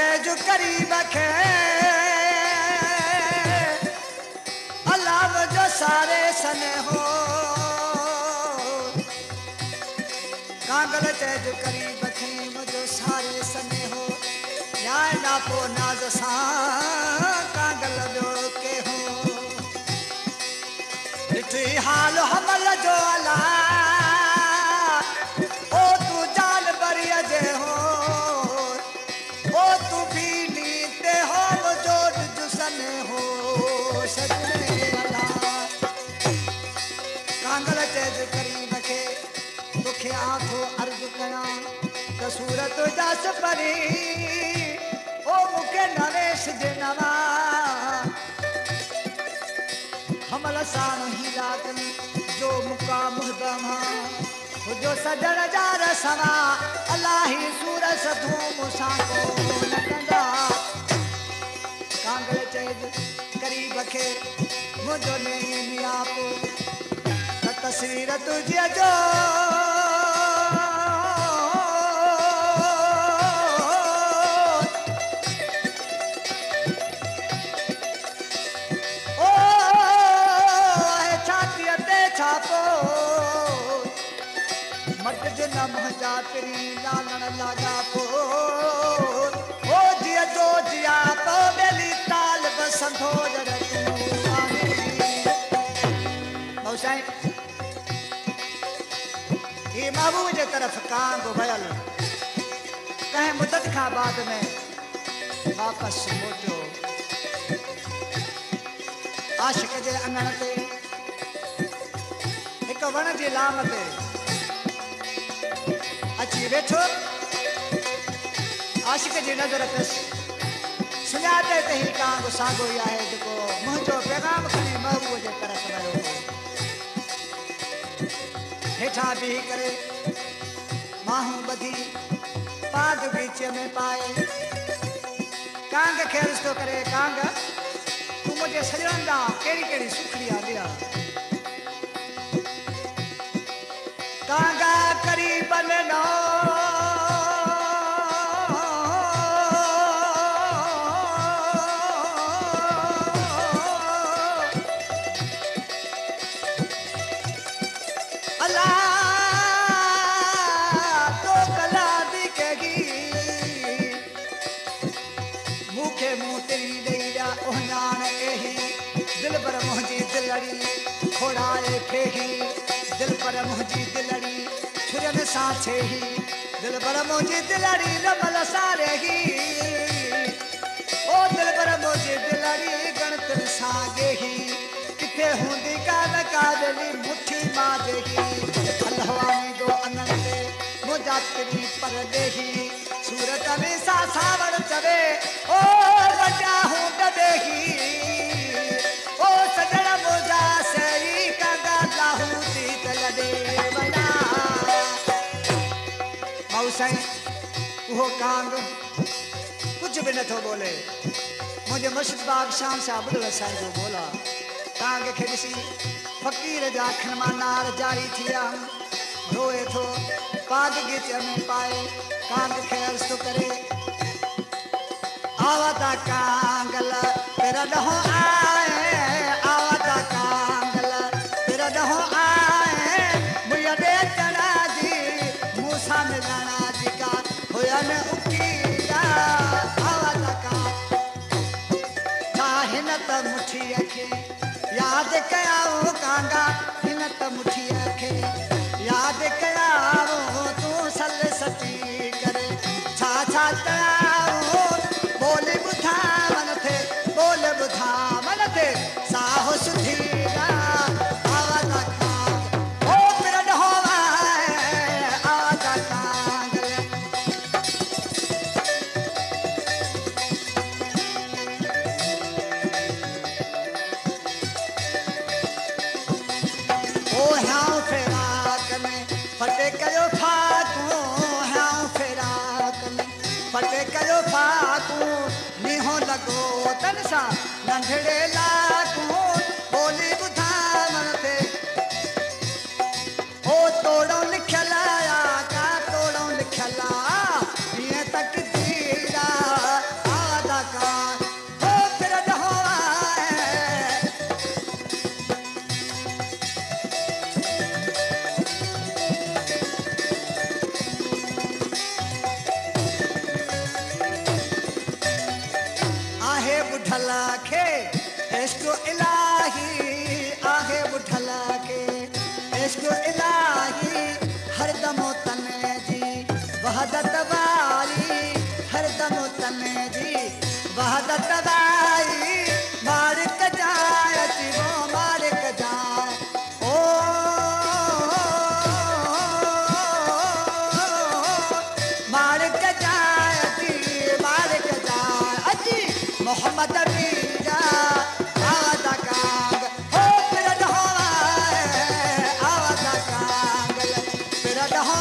चेजु करीब खे अलाव जो सारे सने हो कांगल चेजु करीब खे मुझो सारे सने हो न्याय ना पो नाज सा कांगल जो के हो इठी हाल हमल जो अला ओ तू जान बरिया जे हो ओ तू भी नीते हो जो जुसने हो सजने अला कांगल चेज करीब के दुखे आंखो अर्ज कया त सूरत जास परी ओ मुके नवेश जे नवा हमल साण ही रातन जो मुका मुहदमा जो सजन जार सवा अलाही सूरस धूम साको नकंदा कांगल चेज करीब खे मुझो ने मियापो त तस्वीर तुझे जो मट जो न महजा तेरी लालण लागा पो ओ जिया जो जिया तो बेली ताल बसंधो जरतू आने मौसाई ये महबूब जे तरफ कांग भयल कहे मुद्दत का बाद में वापस मोटो आशिक जे अंगण ते एक वण जी लाम ते अची वेठो आशिक जी नजर अथस सुञाते त ही कांग साॻो ई आहे जेको मुंहिंजो पैगाम खणी महबूब जे तरफ़ वियो हेठां बीह करे माहूं ॿधी पाग बीच में पाए कांग खे रिश्तो करे कांग तूं मुंहिंजे सॼणनि जा कहिड़ी कहिड़ी सुखड़िया ॾिया कांगा करीब नो अल्लाह तो कला दिखेगी मुखे मुंह तेरी दैया ओहनान एही दिल पर मुंहिंजी दिलड़ी खोड़ाए फेही दिल पर मुंहिंजी दिलड़ी छुरन सां छेही दिल पर मुंहिंजी दिलड़ी रमल सारे ही ओ दिल पर मुंहिंजी दिलड़ी गणतन सां गेही किथे हूंदी कान कादली मुट्ठी मां देही हलवानी दो अनन ते मुंहिंजा तेरी पर देही सूरत में सा सावण चवे ओ वॾा हूं देही ओ सजण मुंहिंजा सही कागा लाहूती तलदे वना मौसाई वो कांग कुछ भी न थो बोले मुझे मुर्शिद बाग शाम साहब अब्दुल साईं जो बोला कांग खे ॾिसी फ़कीर जा अखियुनि मां नार जारी थिया रोए थो पाग गीच में पाए कांग खे अर्ज़ थो करे आवता कांगल तेरा ॾहों आए आवता कांगल तेरा ॾहों आए मुया दे चढ़ा जी मूसा मिलना जी का होया न उकीरा आवता का चाहे न त मुठी खे याद कयाओ कांगा हिन त मुठी खे याद कयाओ तू सल सची करे छा छा कयाओ बोल बुधा मन थे साहो सुधीरा आवाज़ कांग ओ मेरा ढोवा आवाज़ कांग ओ हाँ फेराक में फटे कयो फाकू हाँ फेराक में फटे कयो फाकू निहो लगो तन सा नंढड़े लाकू बोली बुधा मन थे ओ तोड़ो लिखला का तोड़ो लिखला ये तक दीरा बुठला के इश्क़ इलाही आहे बुठला के इश्क़ इलाही हरदम तने जी वहदत वाली हरदम तने जी वहदत वाली मालिक जाए वो मालिक जाए ओ मालिक जाए अजी मोहम्मद मीरा आवाज़ कांग हो पिरड हो आवाज़ कांग पिरड हो